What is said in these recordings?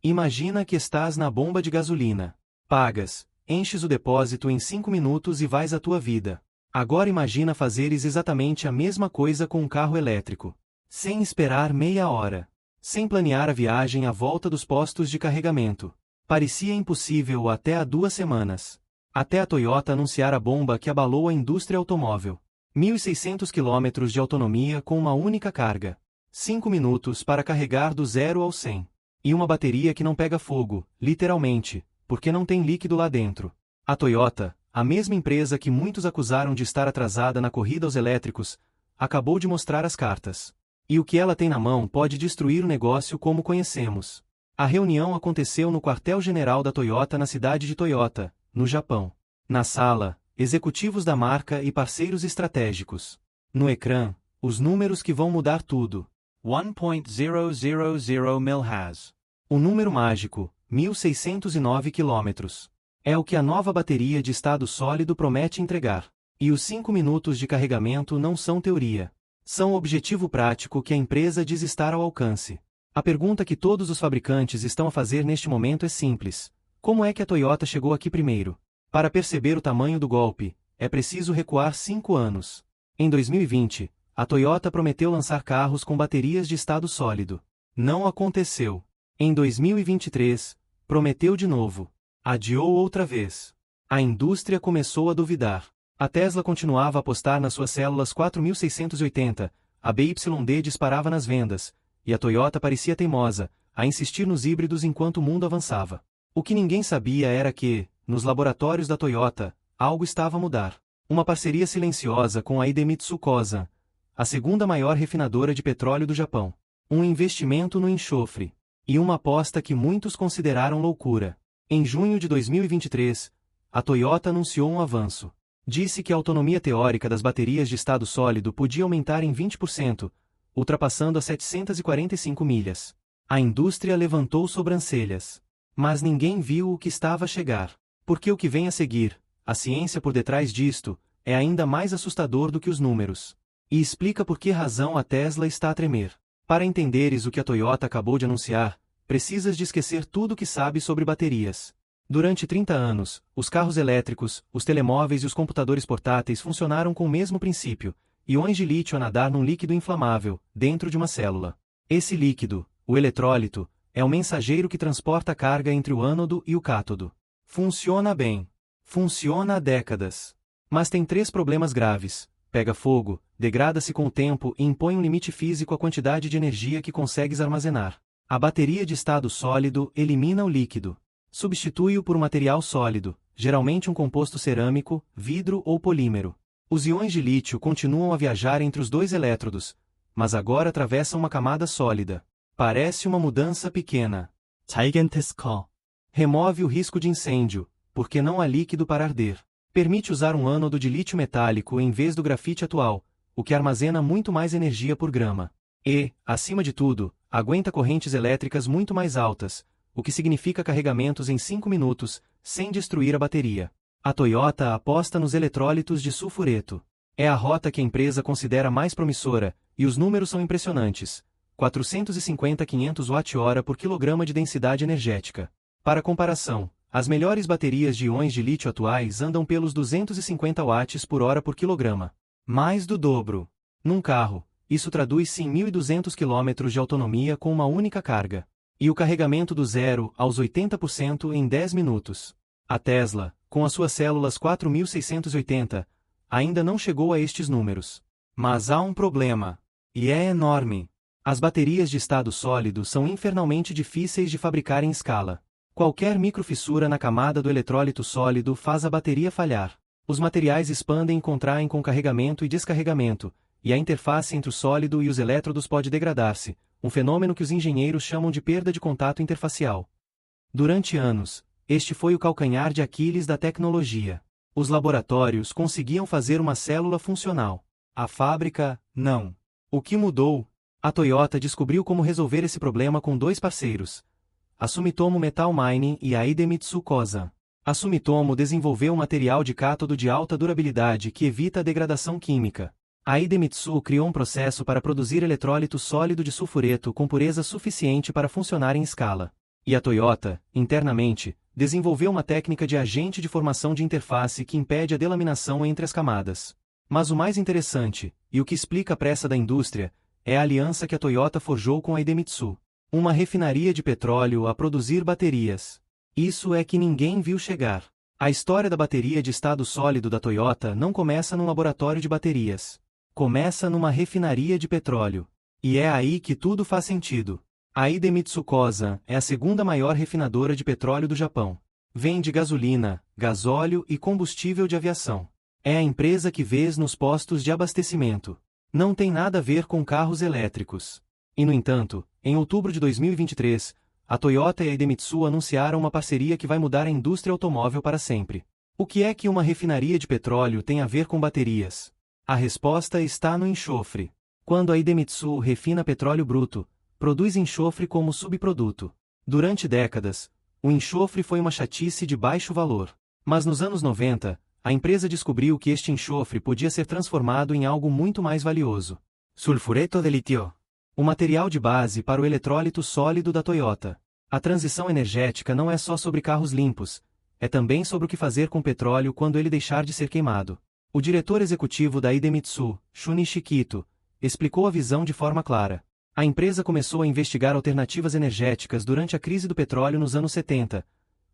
Imagina que estás na bomba de gasolina. Pagas, enches o depósito em 5 minutos e vais à tua vida. Agora imagina fazeres exatamente a mesma coisa com um carro elétrico. Sem esperar meia hora. Sem planear a viagem à volta dos postos de carregamento. Parecia impossível até há 2 semanas. Até a Toyota anunciar a bomba que abalou a indústria automóvel. 1.600 km de autonomia com uma única carga. 5 minutos para carregar do 0 ao 100. E uma bateria que não pega fogo, literalmente, porque não tem líquido lá dentro. A Toyota, a mesma empresa que muitos acusaram de estar atrasada na corrida aos elétricos, acabou de mostrar as cartas. E o que ela tem na mão pode destruir o negócio como conhecemos. A reunião aconteceu no quartel-general da Toyota na cidade de Toyota, no Japão. Na sala, executivos da marca e parceiros estratégicos. No ecrã, os números que vão mudar tudo. 1.000 mAh. O número mágico, 1.609 km. É o que a nova bateria de estado sólido promete entregar. E os 5 minutos de carregamento não são teoria. São o objetivo prático que a empresa diz estar ao alcance. A pergunta que todos os fabricantes estão a fazer neste momento é simples. Como é que a Toyota chegou aqui primeiro? Para perceber o tamanho do golpe, é preciso recuar 5 anos. Em 2020, a Toyota prometeu lançar carros com baterias de estado sólido. Não aconteceu. Em 2023, prometeu de novo. Adiou outra vez. A indústria começou a duvidar. A Tesla continuava a apostar nas suas células 4680, a BYD disparava nas vendas, e a Toyota parecia teimosa, a insistir nos híbridos enquanto o mundo avançava. O que ninguém sabia era que, nos laboratórios da Toyota, algo estava a mudar. Uma parceria silenciosa com a Idemitsu Kosan, a segunda maior refinadora de petróleo do Japão. Um investimento no enxofre. E uma aposta que muitos consideraram loucura. Em junho de 2023, a Toyota anunciou um avanço. Disse que a autonomia teórica das baterias de estado sólido podia aumentar em 20%, ultrapassando as 745 milhas. A indústria levantou sobrancelhas. Mas ninguém viu o que estava a chegar. Porque o que vem a seguir, a ciência por detrás disto, é ainda mais assustador do que os números. E explica por que razão a Tesla está a tremer. Para entenderes o que a Toyota acabou de anunciar, precisas de esquecer tudo o que sabes sobre baterias. Durante 30 anos, os carros elétricos, os telemóveis e os computadores portáteis funcionaram com o mesmo princípio: íons de lítio a nadar num líquido inflamável, dentro de uma célula. Esse líquido, o eletrólito, é o mensageiro que transporta a carga entre o ânodo e o cátodo. Funciona bem. Funciona há décadas. Mas tem 3 problemas graves: pega fogo, degrada-se com o tempo e impõe um limite físico à quantidade de energia que consegues armazenar. A bateria de estado sólido elimina o líquido. Substitui-o por um material sólido, geralmente um composto cerâmico, vidro ou polímero. Os íons de lítio continuam a viajar entre os 2 elétrodos, mas agora atravessam uma camada sólida. Parece uma mudança pequena. Remove o risco de incêndio, porque não há líquido para arder. Permite usar um ânodo de lítio metálico em vez do grafite atual, o que armazena muito mais energia por grama. E, acima de tudo, aguenta correntes elétricas muito mais altas, o que significa carregamentos em 5 minutos, sem destruir a bateria. A Toyota aposta nos eletrólitos de sulfureto. É a rota que a empresa considera mais promissora, e os números são impressionantes. 450-500 Wh por quilograma de densidade energética. Para comparação, as melhores baterias de íons de lítio atuais andam pelos 250 watts por hora por quilograma. Mais do dobro. Num carro, isso traduz-se em 1.200 km de autonomia com uma única carga. E o carregamento do 0 aos 80% em 10 minutos. A Tesla, com as suas células 4680, ainda não chegou a estes números. Mas há um problema. E é enorme. As baterias de estado sólido são infernalmente difíceis de fabricar em escala. Qualquer microfissura na camada do eletrólito sólido faz a bateria falhar. Os materiais expandem e contraem com carregamento e descarregamento, e a interface entre o sólido e os elétrodos pode degradar-se, um fenômeno que os engenheiros chamam de perda de contato interfacial. Durante anos, este foi o calcanhar de Aquiles da tecnologia. Os laboratórios conseguiam fazer uma célula funcional. A fábrica, não. O que mudou? A Toyota descobriu como resolver esse problema com 2 parceiros: a Sumitomo Metal Mining e a Idemitsu Kosan. A Sumitomo desenvolveu um material de cátodo de alta durabilidade que evita a degradação química. A Idemitsu criou um processo para produzir eletrólito sólido de sulfureto com pureza suficiente para funcionar em escala. E a Toyota, internamente, desenvolveu uma técnica de agente de formação de interface que impede a delaminação entre as camadas. Mas o mais interessante, e o que explica a pressa da indústria, é a aliança que a Toyota forjou com a Idemitsu, uma refinaria de petróleo a produzir baterias. Isso é que ninguém viu chegar. A história da bateria de estado sólido da Toyota não começa num laboratório de baterias. Começa numa refinaria de petróleo. E é aí que tudo faz sentido. A Idemitsu Kosan é a segunda maior refinadora de petróleo do Japão. Vende gasolina, gasóleo e combustível de aviação. É a empresa que vês nos postos de abastecimento. Não tem nada a ver com carros elétricos. E no entanto, em outubro de 2023, a Toyota e a Idemitsu anunciaram uma parceria que vai mudar a indústria automóvel para sempre. O que é que uma refinaria de petróleo tem a ver com baterias? A resposta está no enxofre. Quando a Idemitsu refina petróleo bruto, produz enxofre como subproduto. Durante décadas, o enxofre foi uma chatice de baixo valor. Mas nos anos 90, a empresa descobriu que este enxofre podia ser transformado em algo muito mais valioso. Sulfureto de litio. O material de base para o eletrólito sólido da Toyota. A transição energética não é só sobre carros limpos, é também sobre o que fazer com petróleo quando ele deixar de ser queimado. O diretor executivo da Idemitsu, Shunichi Kito, explicou a visão de forma clara. A empresa começou a investigar alternativas energéticas durante a crise do petróleo nos anos 70,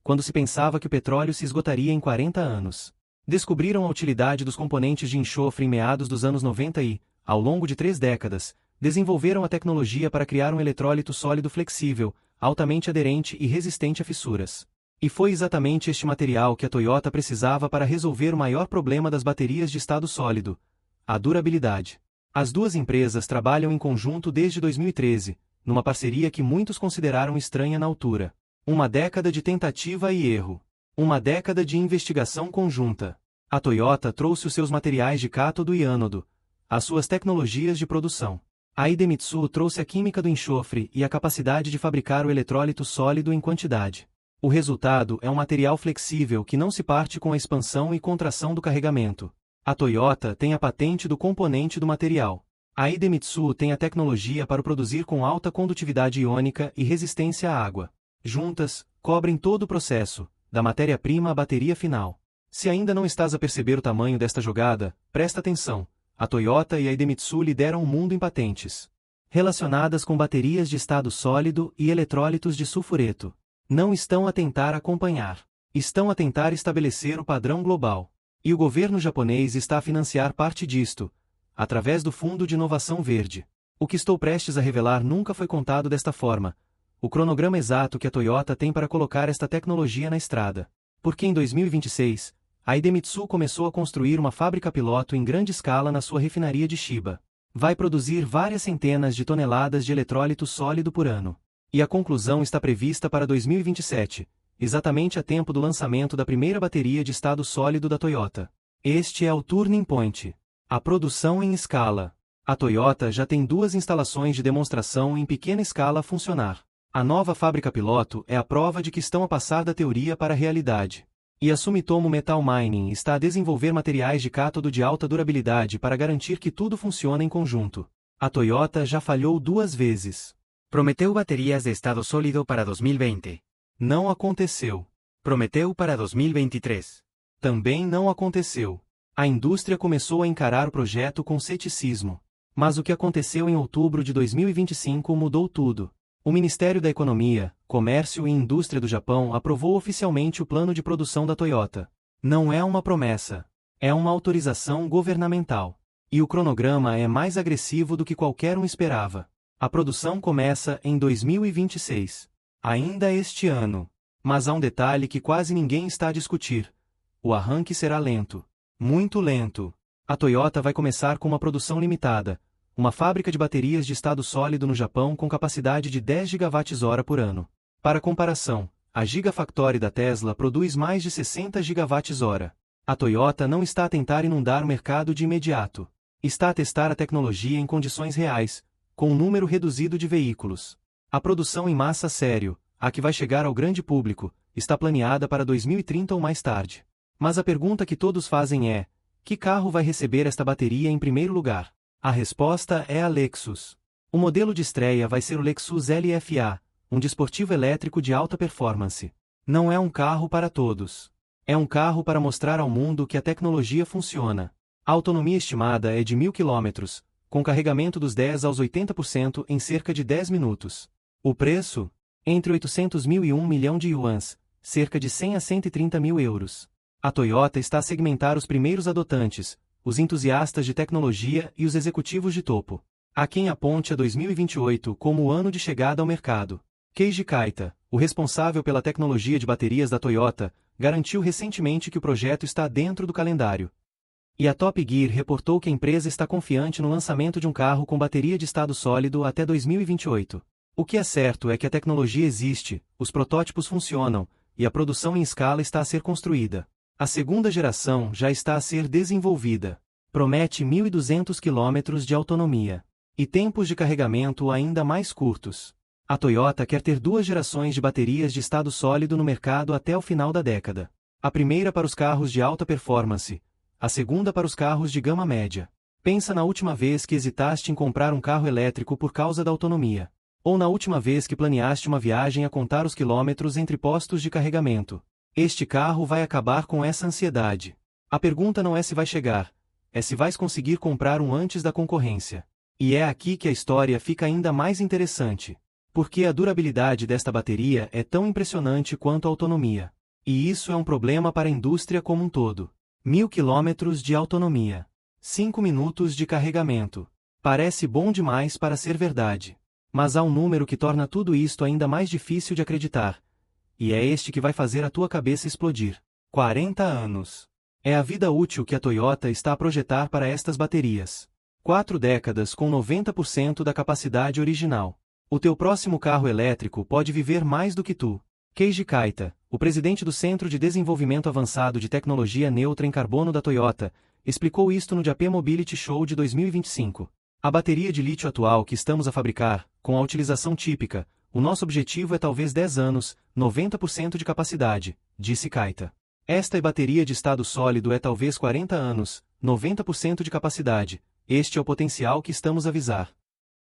quando se pensava que o petróleo se esgotaria em 40 anos. Descobriram a utilidade dos componentes de enxofre em meados dos anos 90 e, ao longo de 3 décadas, desenvolveram a tecnologia para criar um eletrólito sólido flexível, altamente aderente e resistente a fissuras. E foi exatamente este material que a Toyota precisava para resolver o maior problema das baterias de estado sólido: a durabilidade. As duas empresas trabalham em conjunto desde 2013, numa parceria que muitos consideraram estranha na altura. Uma década de tentativa e erro. Uma década de investigação conjunta. A Toyota trouxe os seus materiais de cátodo e ânodo, as suas tecnologias de produção. A Idemitsu trouxe a química do enxofre e a capacidade de fabricar o eletrólito sólido em quantidade. O resultado é um material flexível que não se parte com a expansão e contração do carregamento. A Toyota tem a patente do componente do material. A Idemitsu tem a tecnologia para o produzir com alta condutividade iônica e resistência à água. Juntas, cobrem todo o processo, da matéria-prima à bateria final. Se ainda não estás a perceber o tamanho desta jogada, presta atenção. A Toyota e a Idemitsu lideram o mundo em patentes relacionadas com baterias de estado sólido e eletrólitos de sulfureto. Não estão a tentar acompanhar. Estão a tentar estabelecer o padrão global. E o governo japonês está a financiar parte disto, através do Fundo de Inovação Verde. O que estou prestes a revelar nunca foi contado desta forma. O cronograma exato que a Toyota tem para colocar esta tecnologia na estrada. Porque em 2026, a Idemitsu começou a construir uma fábrica piloto em grande escala na sua refinaria de Chiba. Vai produzir várias centenas de toneladas de eletrólito sólido por ano. E a conclusão está prevista para 2027, exatamente a tempo do lançamento da primeira bateria de estado sólido da Toyota. Este é o turning point. A produção em escala. A Toyota já tem 2 instalações de demonstração em pequena escala a funcionar. A nova fábrica piloto é a prova de que estão a passar da teoria para a realidade. E a Sumitomo Metal Mining está a desenvolver materiais de cátodo de alta durabilidade para garantir que tudo funciona em conjunto. A Toyota já falhou 2 vezes. Prometeu baterias de estado sólido para 2020. Não aconteceu. Prometeu para 2023. Também não aconteceu. A indústria começou a encarar o projeto com ceticismo. Mas o que aconteceu em outubro de 2025 mudou tudo. O Ministério da Economia, Comércio e Indústria do Japão aprovou oficialmente o plano de produção da Toyota. Não é uma promessa. É uma autorização governamental. E o cronograma é mais agressivo do que qualquer um esperava. A produção começa em 2026. Ainda este ano. Mas há um detalhe que quase ninguém está a discutir. O arranque será lento. Muito lento. A Toyota vai começar com uma produção limitada. Uma fábrica de baterias de estado sólido no Japão com capacidade de 10 gigawatts-hora por ano. Para comparação, a Gigafactory da Tesla produz mais de 60 gigawatts-hora. A Toyota não está a tentar inundar o mercado de imediato. Está a testar a tecnologia em condições reais, com um número reduzido de veículos. A produção em massa sério, a que vai chegar ao grande público, está planeada para 2030 ou mais tarde. Mas a pergunta que todos fazem é: que carro vai receber esta bateria em primeiro lugar? A resposta é a Lexus. O modelo de estreia vai ser o Lexus LFA, um desportivo elétrico de alta performance. Não é um carro para todos. É um carro para mostrar ao mundo que a tecnologia funciona. A autonomia estimada é de 1.000 km, com carregamento dos 10 aos 80% em cerca de 10 minutos. O preço? Entre 800 mil e 1 milhão de yuans, cerca de 100 a 130 mil euros. A Toyota está a segmentar os primeiros adotantes, os entusiastas de tecnologia e os executivos de topo. Há quem aponte a 2028 como o ano de chegada ao mercado. Keiji Kaita, o responsável pela tecnologia de baterias da Toyota, garantiu recentemente que o projeto está dentro do calendário. E a Top Gear reportou que a empresa está confiante no lançamento de um carro com bateria de estado sólido até 2028. O que é certo é que a tecnologia existe, os protótipos funcionam, e a produção em escala está a ser construída. A segunda geração já está a ser desenvolvida. Promete 1.200 km de autonomia. E tempos de carregamento ainda mais curtos. A Toyota quer ter 2 gerações de baterias de estado sólido no mercado até o final da década. A primeira para os carros de alta performance, a segunda para os carros de gama média. Pensa na última vez que hesitaste em comprar um carro elétrico por causa da autonomia. Ou na última vez que planeaste uma viagem a contar os quilômetros entre postos de carregamento. Este carro vai acabar com essa ansiedade. A pergunta não é se vai chegar, é se vais conseguir comprar um antes da concorrência. E é aqui que a história fica ainda mais interessante. Porque a durabilidade desta bateria é tão impressionante quanto a autonomia. E isso é um problema para a indústria como um todo. 1.000 km de autonomia. 5 minutos de carregamento. Parece bom demais para ser verdade. Mas há um número que torna tudo isto ainda mais difícil de acreditar. E é este que vai fazer a tua cabeça explodir. 40 anos. É a vida útil que a Toyota está a projetar para estas baterias. 4 décadas com 90% da capacidade original. O teu próximo carro elétrico pode viver mais do que tu. Keiji Kaita, o presidente do Centro de Desenvolvimento Avançado de Tecnologia Neutra em Carbono da Toyota, explicou isto no Japan Mobility Show de 2025. A bateria de lítio atual que estamos a fabricar, com a utilização típica, o nosso objetivo é talvez 10 anos, 90% de capacidade, disse Kaita. Esta bateria de estado sólido é talvez 40 anos, 90% de capacidade, este é o potencial que estamos a visar.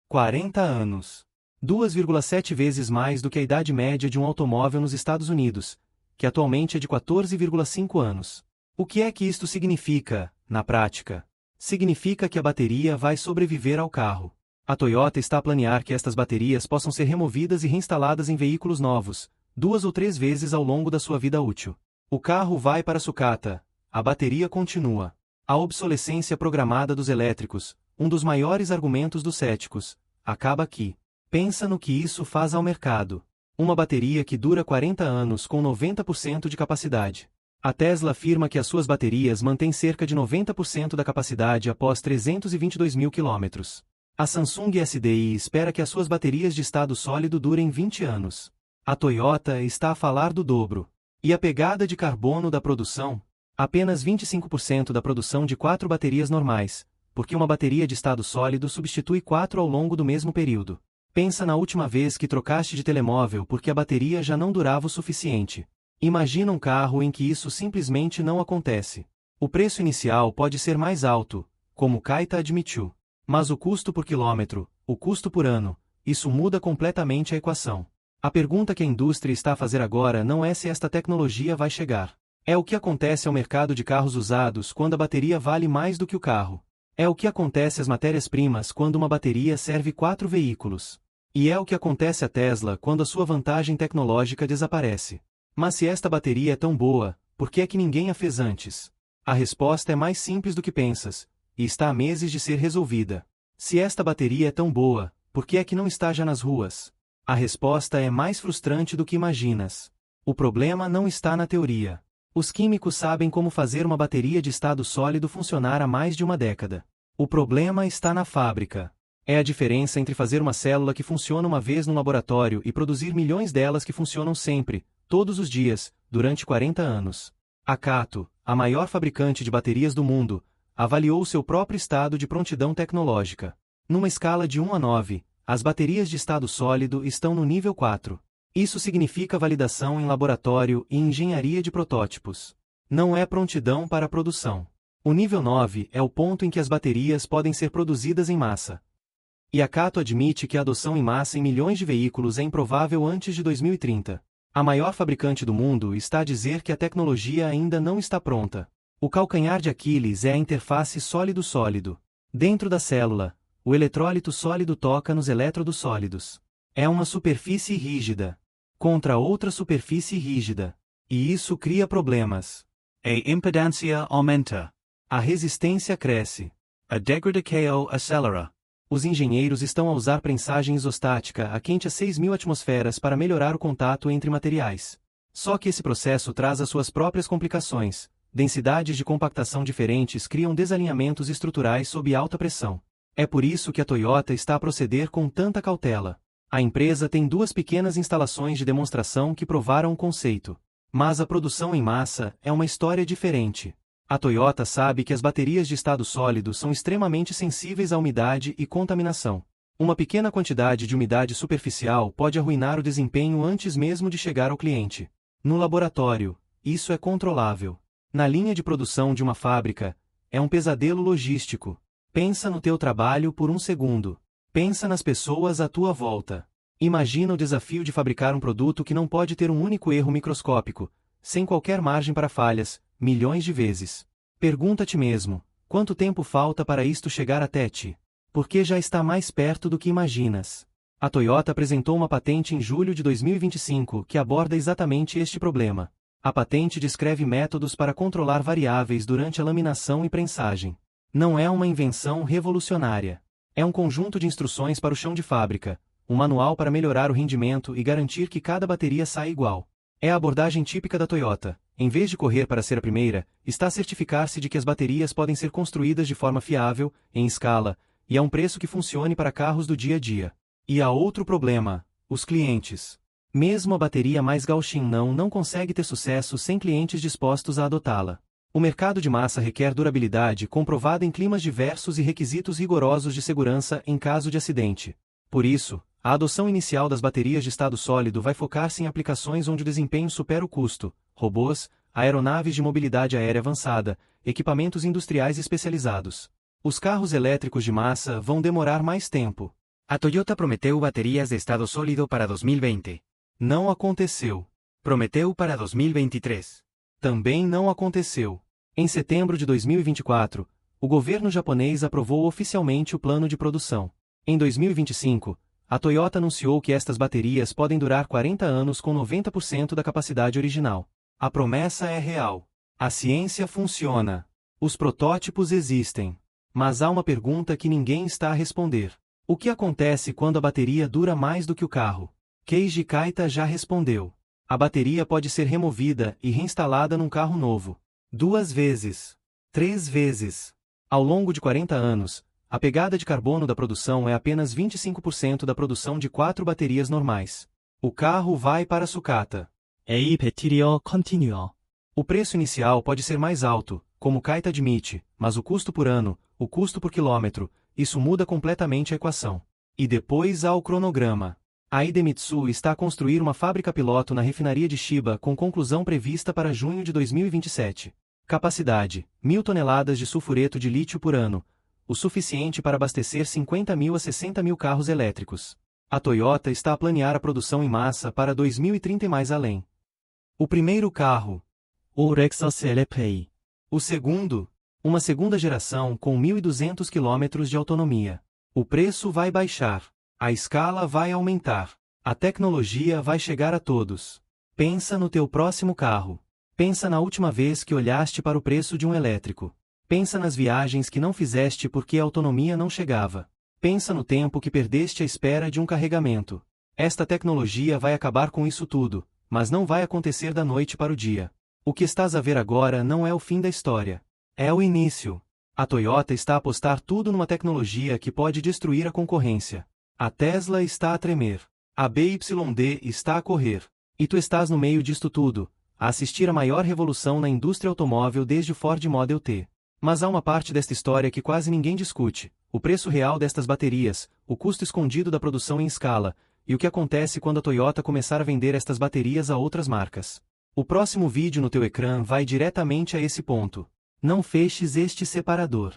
40 anos. 2,7 vezes mais do que a idade média de um automóvel nos Estados Unidos, que atualmente é de 14,5 anos. O que é que isto significa, na prática? Significa que a bateria vai sobreviver ao carro. A Toyota está a planear que estas baterias possam ser removidas e reinstaladas em veículos novos, 2 ou 3 vezes ao longo da sua vida útil. O carro vai para sucata, a bateria continua. A obsolescência programada dos elétricos, um dos maiores argumentos dos céticos, acaba aqui. Pensa no que isso faz ao mercado. Uma bateria que dura 40 anos com 90% de capacidade. A Tesla afirma que as suas baterias mantêm cerca de 90% da capacidade após 322 mil quilômetros. A Samsung SDI espera que as suas baterias de estado sólido durem 20 anos. A Toyota está a falar do dobro. E a pegada de carbono da produção? Apenas 25% da produção de 4 baterias normais, porque uma bateria de estado sólido substitui 4 ao longo do mesmo período. Pensa na última vez que trocaste de telemóvel porque a bateria já não durava o suficiente. Imagina um carro em que isso simplesmente não acontece. O preço inicial pode ser mais alto, como Kaita admitiu. Mas o custo por quilômetro, o custo por ano, isso muda completamente a equação. A pergunta que a indústria está a fazer agora não é se esta tecnologia vai chegar. É o que acontece ao mercado de carros usados quando a bateria vale mais do que o carro. É o que acontece às matérias-primas quando uma bateria serve 4 veículos. E é o que acontece à Tesla quando a sua vantagem tecnológica desaparece. Mas se esta bateria é tão boa, por que é que ninguém a fez antes? A resposta é mais simples do que pensas, e está há meses de ser resolvida. Se esta bateria é tão boa, por que é que não está já nas ruas? A resposta é mais frustrante do que imaginas. O problema não está na teoria. Os químicos sabem como fazer uma bateria de estado sólido funcionar há mais de uma década. O problema está na fábrica. É a diferença entre fazer uma célula que funciona uma vez no laboratório e produzir milhões delas que funcionam sempre, todos os dias, durante 40 anos. A Kato, a maior fabricante de baterias do mundo, avaliou seu próprio estado de prontidão tecnológica. Numa escala de 1 a 9, as baterias de estado sólido estão no nível 4. Isso significa validação em laboratório e engenharia de protótipos. Não é prontidão para a produção. O nível 9 é o ponto em que as baterias podem ser produzidas em massa. E a Kato admite que a adoção em massa em milhões de veículos é improvável antes de 2030. A maior fabricante do mundo está a dizer que a tecnologia ainda não está pronta. O calcanhar de Aquiles é a interface sólido-sólido. Dentro da célula, o eletrólito sólido toca nos elétrodos sólidos. É uma superfície rígida contra outra superfície rígida. E isso cria problemas. A impedância aumenta. A resistência cresce. A degradação acelera. Os engenheiros estão a usar prensagem isostática a quente a 6.000 atmosferas para melhorar o contato entre materiais. Só que esse processo traz as suas próprias complicações. Densidades de compactação diferentes criam desalinhamentos estruturais sob alta pressão. É por isso que a Toyota está a proceder com tanta cautela. A empresa tem 2 pequenas instalações de demonstração que provaram o conceito. Mas a produção em massa é uma história diferente. A Toyota sabe que as baterias de estado sólido são extremamente sensíveis à umidade e contaminação. Uma pequena quantidade de umidade superficial pode arruinar o desempenho antes mesmo de chegar ao cliente. No laboratório, isso é controlável. Na linha de produção de uma fábrica, é um pesadelo logístico. Pensa no teu trabalho por um segundo. Pensa nas pessoas à tua volta. Imagina o desafio de fabricar um produto que não pode ter um único erro microscópico, sem qualquer margem para falhas, milhões de vezes. Pergunta a ti mesmo, quanto tempo falta para isto chegar até ti? Porque já está mais perto do que imaginas. A Toyota apresentou uma patente em julho de 2025 que aborda exatamente este problema. A patente descreve métodos para controlar variáveis durante a laminação e prensagem. Não é uma invenção revolucionária. É um conjunto de instruções para o chão de fábrica, um manual para melhorar o rendimento e garantir que cada bateria saia igual. É a abordagem típica da Toyota. Em vez de correr para ser a primeira, está a certificar-se de que as baterias podem ser construídas de forma fiável, em escala, e a um preço que funcione para carros do dia a dia. E há outro problema: os clientes. Mesmo a bateria mais gauchinão não consegue ter sucesso sem clientes dispostos a adotá-la. O mercado de massa requer durabilidade comprovada em climas diversos e requisitos rigorosos de segurança em caso de acidente. Por isso, a adoção inicial das baterias de estado sólido vai focar-se em aplicações onde o desempenho supera o custo: robôs, aeronaves de mobilidade aérea avançada, equipamentos industriais especializados. Os carros elétricos de massa vão demorar mais tempo. A Toyota prometeu baterias de estado sólido para 2020. Não aconteceu. Prometeu para 2023. Também não aconteceu. Em setembro de 2024, o governo japonês aprovou oficialmente o plano de produção. Em 2025, a Toyota anunciou que estas baterias podem durar 40 anos com 90% da capacidade original. A promessa é real. A ciência funciona. Os protótipos existem. Mas há uma pergunta que ninguém está a responder. O que acontece quando a bateria dura mais do que o carro? Keiji Kaita já respondeu. A bateria pode ser removida e reinstalada num carro novo. 2 vezes. 3 vezes. Ao longo de 40 anos, a pegada de carbono da produção é apenas 25% da produção de 4 baterias normais. O carro vai para a sucata. A 배터리어 컨티뉴어. O preço inicial pode ser mais alto, como Kaita admite, mas o custo por ano, o custo por quilômetro, isso muda completamente a equação. E depois há o cronograma. A Idemitsu está a construir uma fábrica piloto na refinaria de Chiba com conclusão prevista para junho de 2027. Capacidade: 1.000 toneladas de sulfureto de lítio por ano, o suficiente para abastecer 50.000 a 60.000 carros elétricos. A Toyota está a planear a produção em massa para 2030 e mais além. O primeiro carro. O Lexus LFA. O segundo. Uma segunda geração com 1.200 km de autonomia. O preço vai baixar. A escala vai aumentar. A tecnologia vai chegar a todos. Pensa no teu próximo carro. Pensa na última vez que olhaste para o preço de um elétrico. Pensa nas viagens que não fizeste porque a autonomia não chegava. Pensa no tempo que perdeste à espera de um carregamento. Esta tecnologia vai acabar com isso tudo, mas não vai acontecer da noite para o dia. O que estás a ver agora não é o fim da história. É o início. A Toyota está a apostar tudo numa tecnologia que pode destruir a concorrência. A Tesla está a tremer. A BYD está a correr. E tu estás no meio disto tudo, a assistir à maior revolução na indústria automóvel desde o Ford Model T. Mas há uma parte desta história que quase ninguém discute: o preço real destas baterias, o custo escondido da produção em escala, e o que acontece quando a Toyota começar a vender estas baterias a outras marcas. O próximo vídeo no teu ecrã vai diretamente a esse ponto. Não feches este separador.